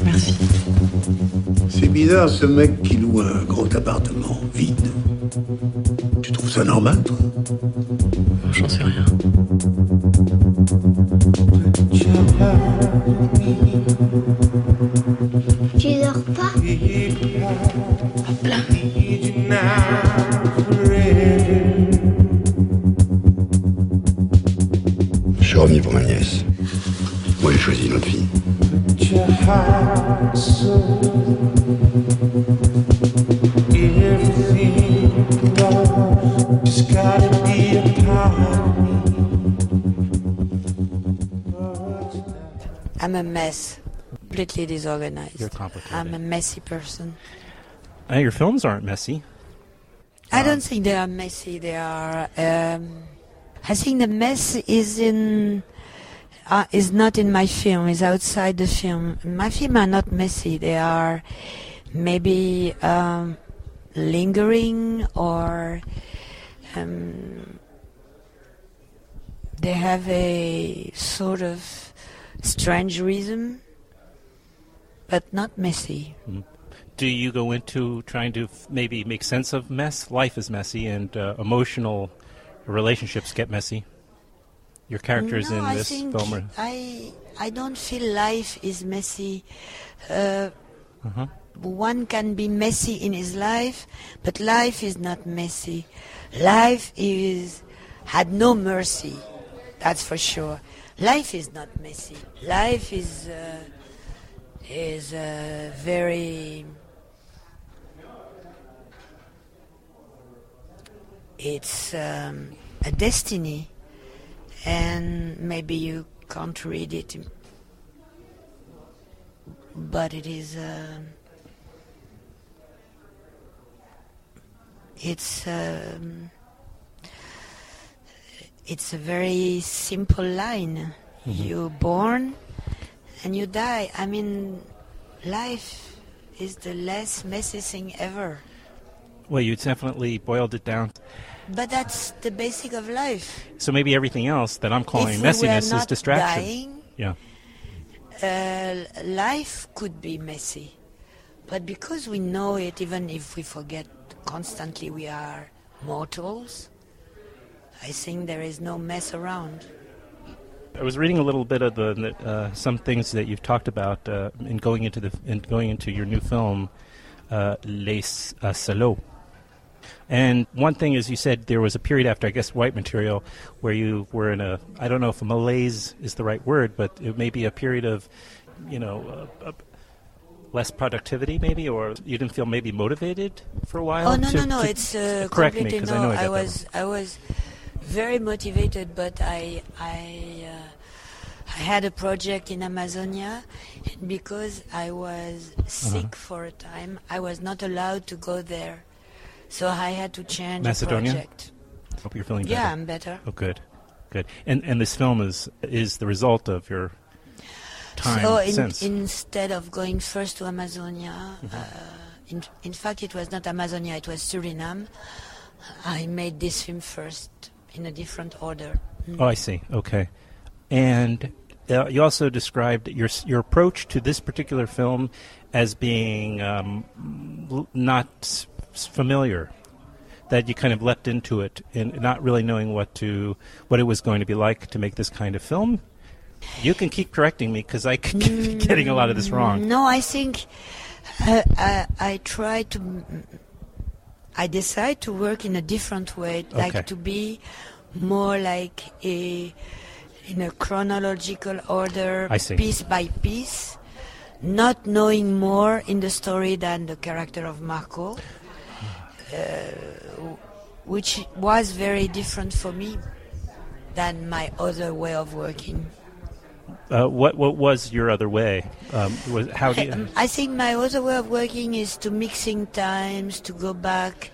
Merci. C'est bizarre ce mec qui loue un gros appartement vide. Tu trouves ça normal, toi? J'en sais rien. Tu dors pas? Hop là. Je suis revenu pour ma nièce. Moi, j'ai choisi une autre fille. I'm a mess, completely disorganized. You're complicated. I'm a messy person. Your films aren't messy. I don't think they are messy. They are. I think the mess is not in my film. Is outside the film. My films are not messy. They are maybe lingering, or they have a sort of strange rhythm, but not messy. Mm-hmm. Do you go into trying to maybe make sense of mess? Life is messy, and emotional relationships get messy. Your characters in this film are... I don't feel life is messy. One can be messy in his life, but life is not messy. Life had no mercy, that's for sure. Life is not messy. Life is very... It's a destiny, and maybe you can't read it, but it is... It's a very simple line. Mm-hmm. You're born and you die. I mean, life is the less messy thing ever. Well, you definitely boiled it down. But that's the basic of life. So maybe everything else that I'm calling if messiness is distraction. Dying, yeah. Life could be messy. But because we know it, even if we forget constantly we are mortals, I think there is no mess around. I was reading a little bit of the some things that you've talked about in going into your new film, Les Salauds. And one thing is, you said there was a period after, I guess, White Material, where you were in a, I don't know if a malaise is the right word, but it may be a period of, less productivity, maybe, or you didn't feel maybe motivated for a while? Oh, no, it's correct me, completely, because no, I know I was very motivated, but I had a project in Amazonia, and because I was sick for a time, I was not allowed to go there. So I had to change Macedonia? the project. Hope you're feeling better. Yeah, I'm better. Oh, good. And this film is the result of your time since. Instead of going first to Amazonia, in fact it was not Amazonia, it was Suriname, I made this film first in a different order. Oh, I see. Okay. And you also described your approach to this particular film as being not familiar, that you kind of leapt into it and not really knowing what it was going to be like to make this kind of film. You can keep correcting me because I could be getting a lot of this wrong. No, I think I decide to work in a different way, like to be more like in a chronological order, piece by piece, not knowing more in the story than the character of Marco, which was very different for me than my other way of working. What was your other way? I think my other way of working is to mixing times, to go back,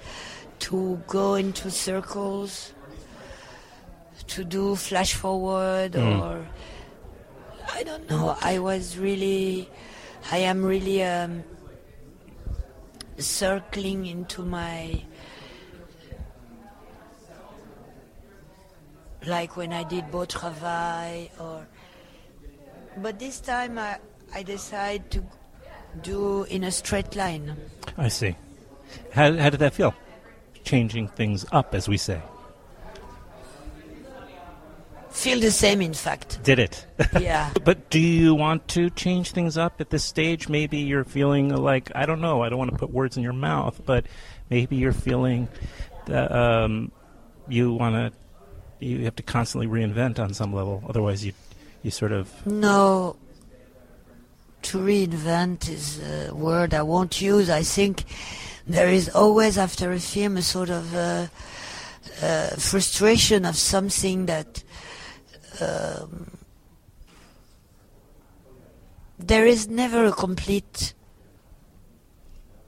to go into circles, to do flash forward, or I don't know. I am really circling into my like when I did Beau Travail, but this time I decided to do in a straight line. I see. How did that feel? Changing things up, as we say. Feel the same, in fact. Did it? Yeah. But do you want to change things up at this stage? Maybe you're feeling like, I don't know, I don't want to put words in your mouth, but maybe you're feeling that you have to constantly reinvent on some level. Otherwise, you sort of... No. To reinvent is a word I won't use. I think there is always, after a film, a sort of frustration of something that there is never a complete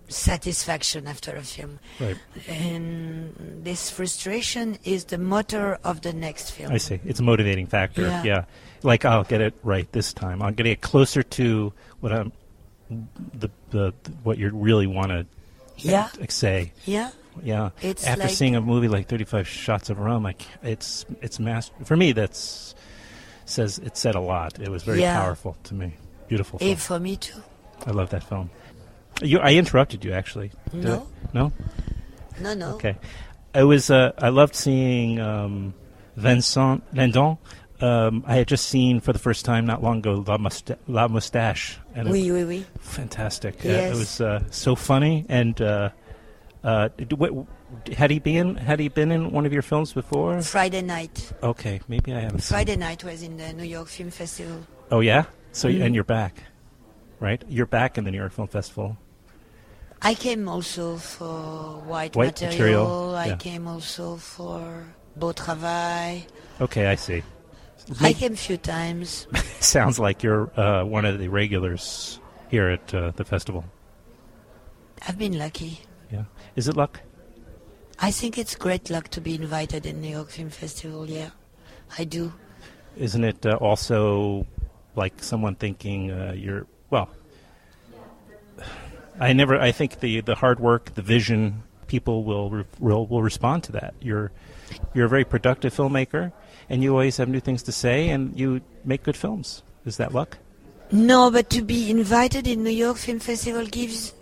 satisfaction after a film. Right. And this frustration is the motor of the next film. I see. It's a motivating factor. Yeah. Like, I'll get it right this time. I'll get closer to what what you really want to say. Yeah. Yeah. It's after like seeing a movie like 35 Shots of Rum, it's for me. It said a lot. It was very powerful to me. Beautiful film. For me too. I love that film. I interrupted you, actually. No. No? No. Okay. I loved seeing Vincent Lindo. I had just seen for the first time not long ago La Moustache. And Oui. Fantastic. Yes. It was so funny. And had he been in one of your films before? Friday night. Okay, maybe I haven't. Friday night was in the New York Film Festival. Oh yeah. So and you're back, right? You're back in the New York Film Festival. I came also for White Material. I came also for Beau Travail. Okay, I see. I came a few times. Sounds like you're one of the regulars here at the festival. I've been lucky. Yeah. Is it luck? I think it's great luck to be invited in New York Film Festival, yeah. I do. Isn't it also like someone thinking I think the hard work, the vision, people will respond to that. You're a very productive filmmaker, and you always have new things to say, and you make good films. Is that luck? No, but to be invited in New York Film Festival gives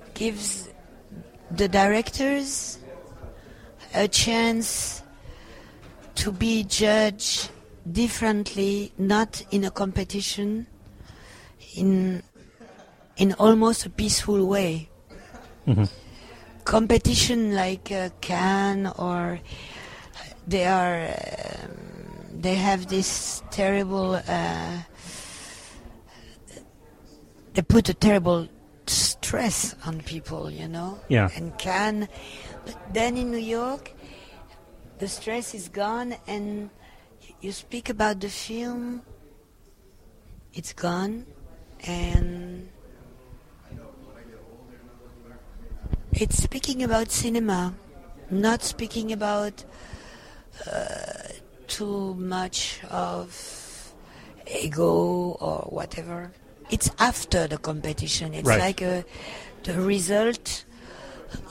the directors a chance to be judged differently, not in a competition, in almost a peaceful way. Mm-hmm. Competition like Cannes, or they have this terrible. They put a terrible stress on people, Yeah. And Cannes, but then in New York, the stress is gone, and you speak about the film. It's gone, and it's speaking about cinema, not speaking about too much of ego or whatever. It's after the competition. It's right. like the result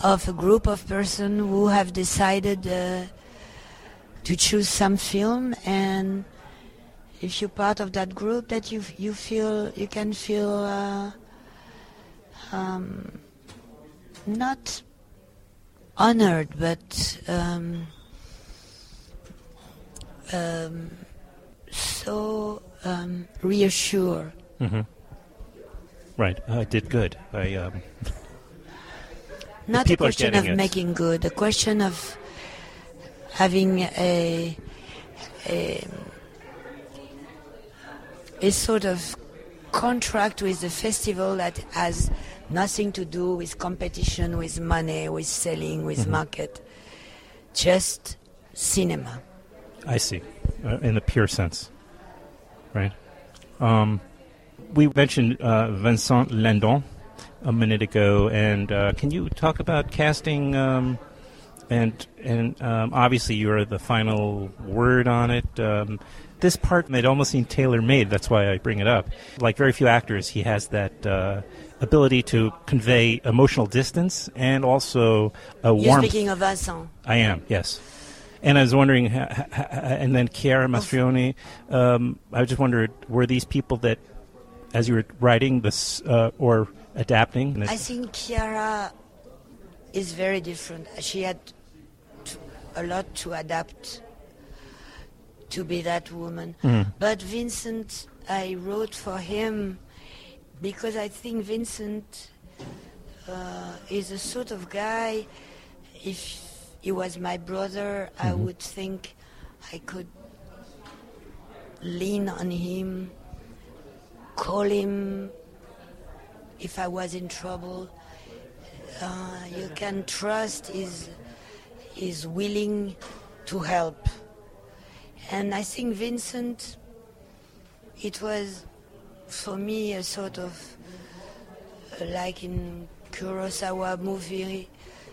of a group of persons who have decided to choose some film, and if you're part of that group, that you can feel not honored, but so reassured. Mm-hmm. Right, I did good. Not a question of making good, a question of having a sort of contract with the festival that has nothing to do with competition, with money, with selling, with market. Just cinema. I see, in the pure sense. Right. We mentioned Vincent Lindo a minute ago, and can you talk about casting? And obviously, you're the final word on it. This part made almost seem tailor-made. That's why I bring it up. Like very few actors, he has that ability to convey emotional distance and also a warmth. You're speaking of Vincent. I am, yes. And I was wondering, and then Chiara Mastroianni, I just wondered, were these people that, as you were writing this or adapting? I think Chiara is very different. She had a lot to adapt to be that woman. But Vincent, I wrote for him because I think Vincent is a sort of guy, if he was my brother, I would think I could lean on him, call him if I was in trouble. You can trust is willing to help. And I think Vincent, it was for me a sort of, like in Kurosawa movie,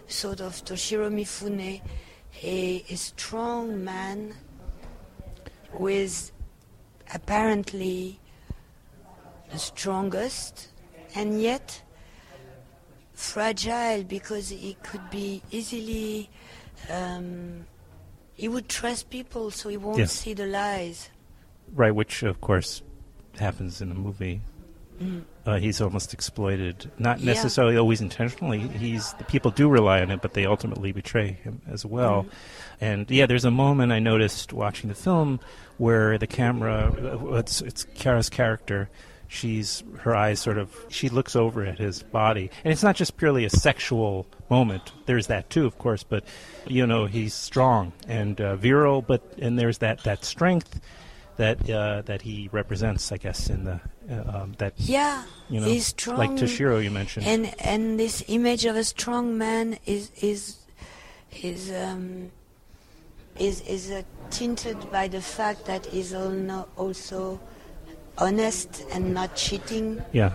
sort of Toshiro Mifune, a strong man with apparently the strongest and yet fragile, because he could be easily, he would trust people so he won't see the lies. Right, which of course happens in the movie. He's almost exploited, not necessarily always intentionally. The people do rely on it, but they ultimately betray him as well. And there's a moment I noticed watching the film where the camera, it's Chiara's character, her eyes she looks over at his body. And it's not just purely a sexual moment. There's that too, of course, but, he's strong and virile, and there's that strength that he represents, I guess, in the he's strong, like Toshiro you mentioned, and this image of a strong man is tinted by the fact that he's also honest and not cheating. Yeah,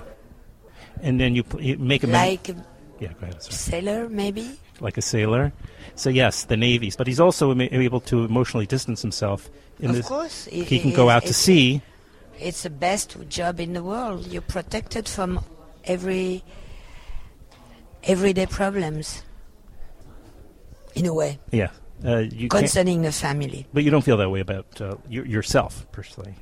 and then you make a like go ahead, sorry. Sailor, maybe like a sailor. So yes, the Navy, but he's also able to emotionally distance himself. Of course, he can go out to sea. It's the best job in the world. You're protected from everyday problems, in a way. Yeah, concerning the family. But you don't feel that way about yourself personally.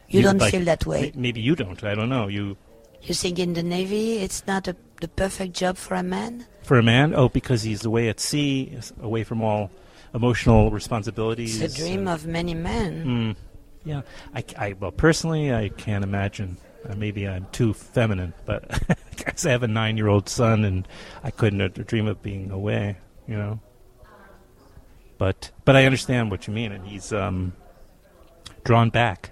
You don't feel that way. Maybe you don't. I don't know. You think in the Navy it's not the perfect job for a man? For a man? Oh, because he's away at sea, away from all emotional responsibilities. It's a dream of many men. Yeah. Well, personally, I can't imagine. Maybe I'm too feminine, but because I have a 9-year-old son and I couldn't dream of being away, But I understand what you mean, and he's drawn back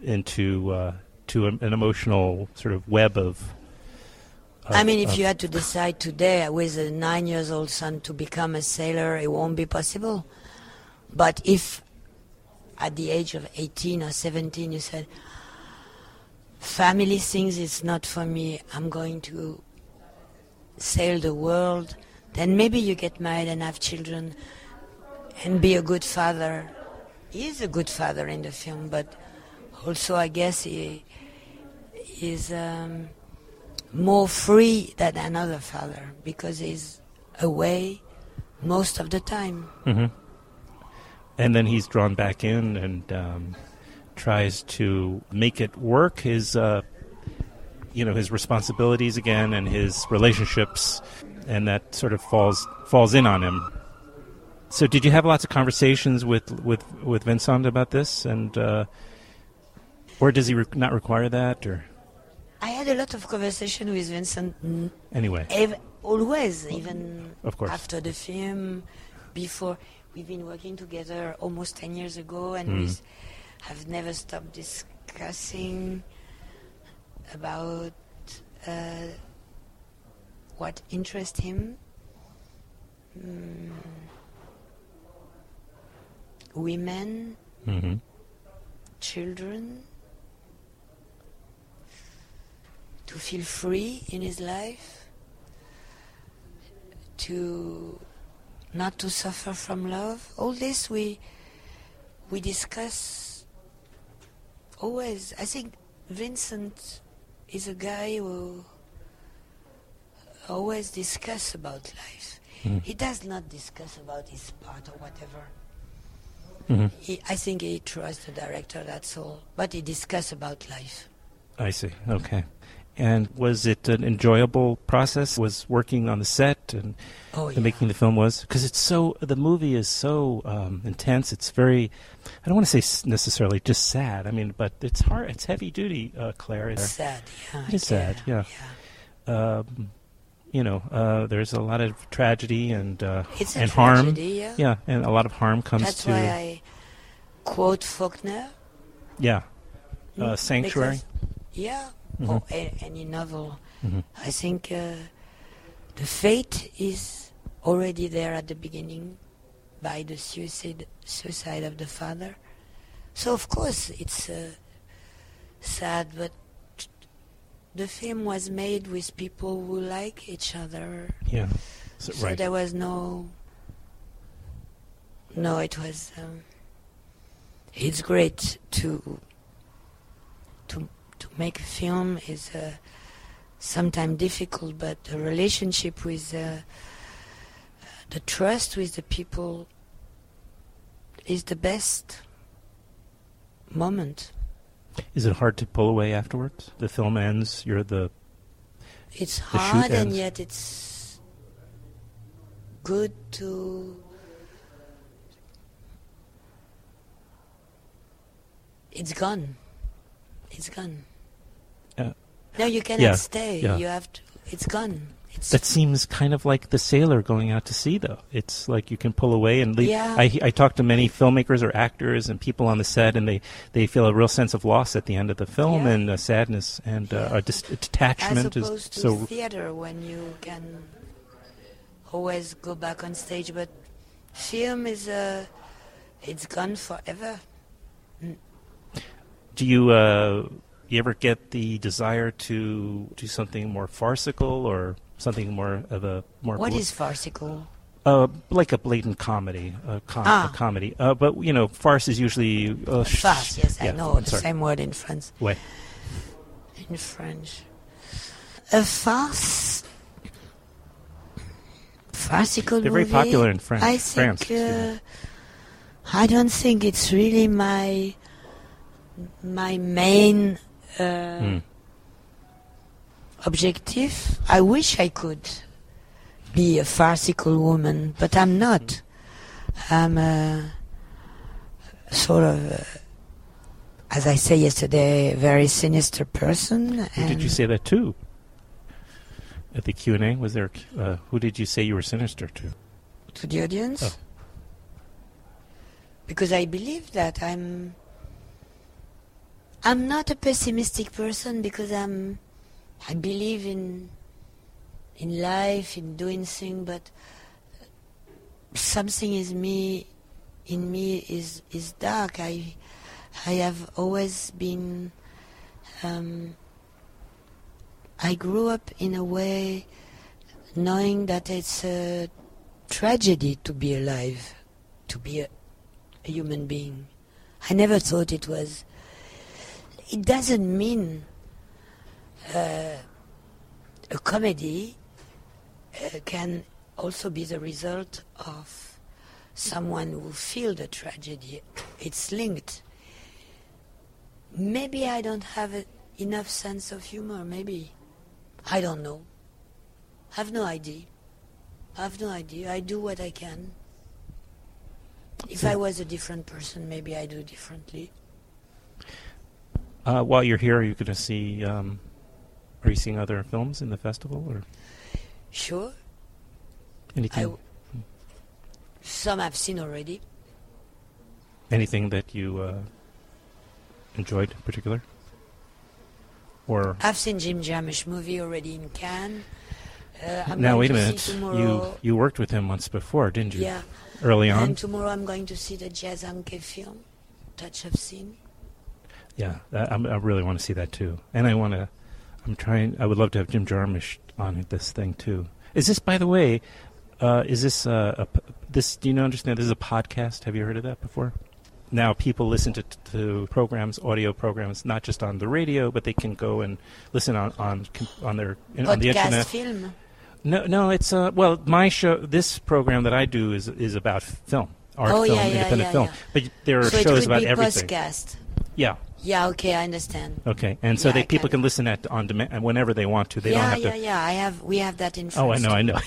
into an emotional sort of web of. If you had to decide today with a 9-year-old son to become a sailor, it won't be possible. But if at the age of 18 or 17 you said, family things is not for me, I'm going to sail the world, then maybe you get married and have children and be a good father. He is a good father in the film, but also I guess he is more free than another father because he's away most of the time. Mm-hmm. And then he's drawn back in and tries to make it work, his responsibilities again and his relationships, and that sort of falls in on him. So did you have lots of conversations with Vincent about this, and or does he not require that? Or I had a lot of conversation with Vincent. Anyway, always, even of course, after the film, before. We've been working together almost 10 years ago, and we have never stopped discussing about what interests him. Women, children, to feel free in his life, not to suffer from love. All this we discuss always. I think Vincent is a guy who always discuss about life. He does not discuss about his part or whatever. Mm-hmm. I think he trusts the director, that's all. But he discusses about life. I see. Okay. And was it an enjoyable process? Was working on the set and making the film was? Because the movie is so intense. It's very, I don't want to say necessarily just sad. I mean, but it's hard. It's heavy duty, Claire. It's sad, yeah. It is sad, yeah. There's a lot of tragedy and it's a and tragedy, harm. Yeah, and a lot of harm comes That's to. That's why I quote Faulkner. Yeah. Sanctuary. Because, yeah. Mm-hmm. Or any novel. Mm-hmm. I think the fate is already there at the beginning by the suicide of the father. So of course it's sad, but the film was made with people who like each other. Yeah. So right. there was no, it was, it's great to make a film is sometimes difficult, but the relationship with the trust with the people is the best moment. Is it hard to pull away afterwards? The film ends, It's hard, and yet it's good to... It's gone. It's gone. No, you cannot stay. Yeah. You have to. It's gone. That seems kind of like the sailor going out to sea, though. It's like you can pull away and leave. Yeah. I talk to many filmmakers or actors and people on the set, and they feel a real sense of loss at the end of the film and sadness and a detachment. As opposed to theater, when you can always go back on stage, but film is it's gone forever. Do you ever get the desire to do something more farcical or something more of a more... What is farcical? Like a blatant comedy, a comedy. But, farce is usually... farce, yes, I know the same word in France. Ouais. In French. A farce... Farcical They're movie, very popular in France. I think, I don't think it's really my main... objective. I wish I could be a farcical woman, but I'm not. I'm a sort of, as I said yesterday, a very sinister person. Who did you say that to? At the Q&A, was there? Who did you say you were sinister to? To the audience. Oh. Because I believe that I'm not a pessimistic person, because I believe in life, in doing things, but something in me is dark. I have always been I grew up in a way knowing that it's a tragedy to be alive, to be a human being. I never thought it was. It doesn't mean a comedy can also be the result of someone who feels the tragedy. It's linked. Maybe I don't have enough sense of humor, maybe. I don't know. I have no idea. I do what I can. If I was a different person, maybe I do differently. While you're here, are you going to see... are you seeing other films in the festival, or? Sure. Anything? Some I've seen already. Anything that you enjoyed in particular? Or I've seen Jim Jarmusch movie already in Cannes. Now wait a minute. You worked with him once before, didn't you? Yeah. Early on. And tomorrow I'm going to see the Jazz Anke film, Touch of Sin. Yeah, I really want to see that too, and I would love to have Jim Jarmusch on this thing too. Is this, by the way, is this this? Do you understand? This is a podcast. Have you heard of that before? Now people listen to programs, audio programs, not just on the radio, but they can go and listen on their on the internet. Film. No. It's well, my show, this program that I do is about film, art, film, independent film. But there are so shows it about be everything. Podcast. Yeah. Yeah. Okay, I understand. Okay, and so people can listen on demand whenever they want to. They don't have to. Yeah. We have that in France. Oh, I know.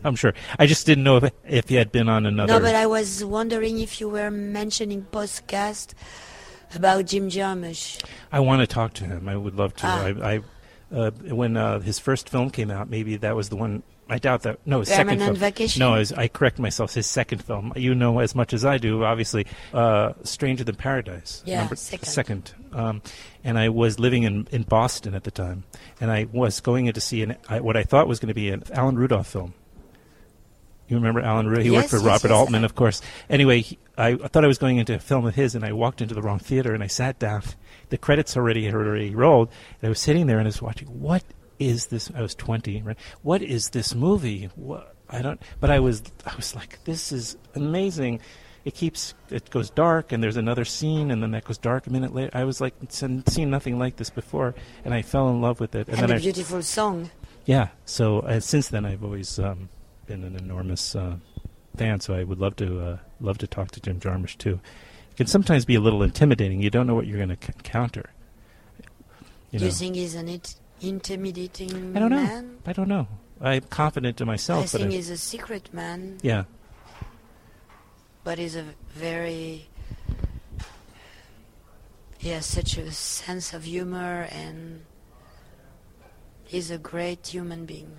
I'm sure. I just didn't know if you had been on another. No, but I was wondering if you were mentioning podcast about Jim Jarmusch. I want to talk to him. I would love to. When his first film came out, maybe that was the one. I doubt that. No, his second film. Vacation? No, I correct myself. His second film. You know as much as I do, obviously. Stranger Than Paradise. Yeah, Remember? second. And I was living in Boston at the time, and I was going in to see what I thought was going to be an Alan Rudolph film. You remember Alan Rudolph? He worked for Robert Altman, of course. Anyway, I thought I was going into a film of his, and I walked into the wrong theater, and I sat down. The credits had already rolled, and I was sitting there, and I was watching. What is this? I was 20, right? What is this movie? But I was like, this is amazing. It goes dark, and there's another scene, and then that goes dark a minute later. I was like, seen nothing like this before, and I fell in love with it. And then a beautiful song. Yeah. So since then, I've always been an enormous fan. So I would love to talk to Jim Jarmusch too. It can sometimes be a little intimidating. You don't know what you're going to encounter. You think he's an intimidating I don't know. man? I don't know. I'm confident in myself. I think he's a secret man. Yeah. But he's a very... He has such a sense of humor, and he's a great human being.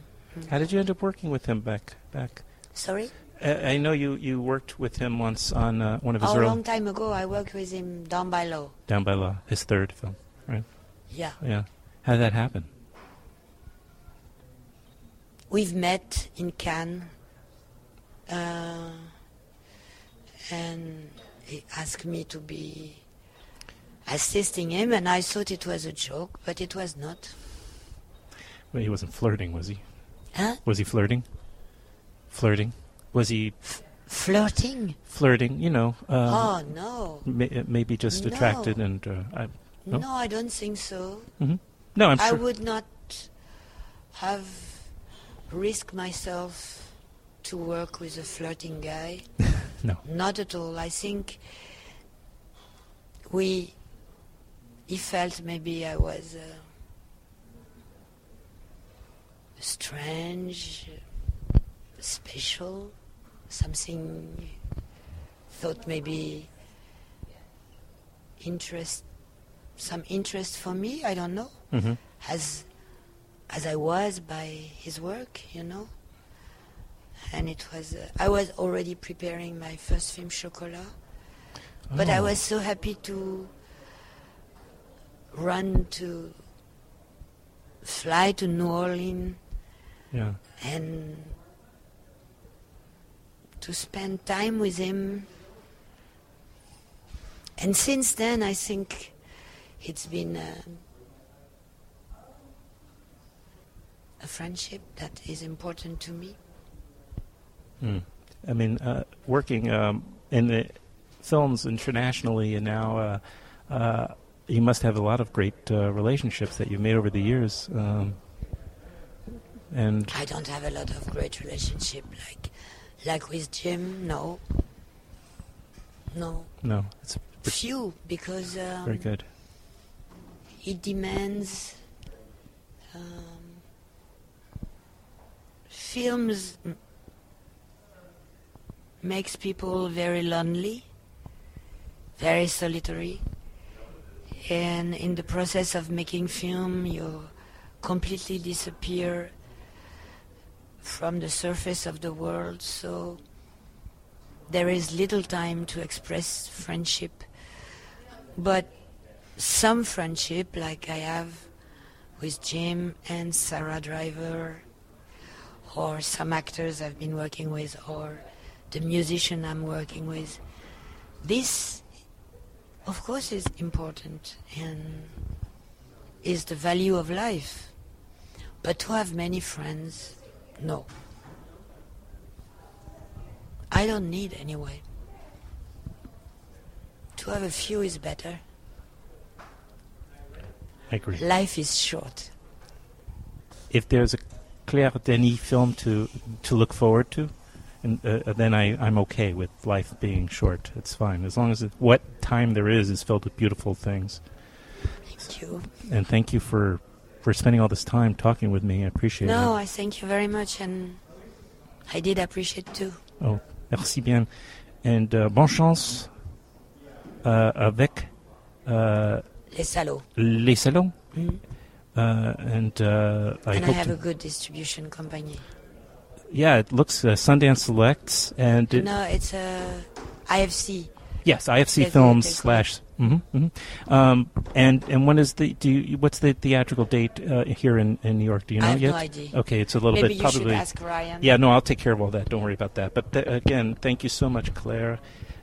How did you end up working with him back? Sorry? I know you worked with him once on one of his a long time ago. I worked with him, Down by Law. Down by Law, his third film, right? Yeah. Yeah. How did that happen? We've met in Cannes, and he asked me to be assisting him, and I thought it was a joke, but it was not. Well, he wasn't flirting, was he? Huh? Was he flirting? Flirting? Was he... Flirting? Flirting, you know. Oh, no. Maybe just attracted and... No, I don't think so. Mm-hmm. No, I'm sure. I would not have risked myself to work with a flirting guy. No. Not at all. I think he felt maybe I was strange, special, something, thought maybe some interest for me, I don't know, mm-hmm. as I was by his work, you know. And it was, I was already preparing my first film, Chocolat, but I was so happy to fly to New Orleans, yeah, and to spend time with him. And since then, I think it's been a friendship that is important to me. I mean, working in the films internationally, and now you must have a lot of great relationships that you've made over the years. And I don't have a lot of great relationship like with Jim. No, it's few, because very good. He demands films makes people very lonely, very solitary, and in the process of making film you completely disappear from the surface of the world, so there is little time to express friendship. But some friendship, like I have with Jim and Sarah Driver, or some actors I've been working with, or the musician I'm working with, this, of course, is important and is the value of life. But to have many friends, no. I don't need anyway. To have a few is better. I agree. Life is short. If there's a Claire Denis film to look forward to, and then I'm okay with life being short. It's fine as long as what time there is filled with beautiful things. Thank you. And thank you for spending all this time talking with me. I appreciate it. No, I thank you very much, and I did appreciate too. Oh, merci bien. And bonne chance avec Les Salauds. Les Salauds. Mm. And I hope have a good distribution company. Yeah, it looks Sundance Selects, and No, it's IFC. Yes, IFC Films / and when is what's the theatrical date here in New York? Do you know I have yet? no idea. Okay, it's a little Maybe bit probably. You should ask Ryan. Yeah, no, I'll take care of all that. Don't worry about that. But again, thank you so much, Claire,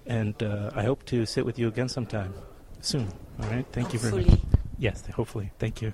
and I hope to sit with you again sometime soon. All right, thank you very much. Yes, hopefully. Thank you.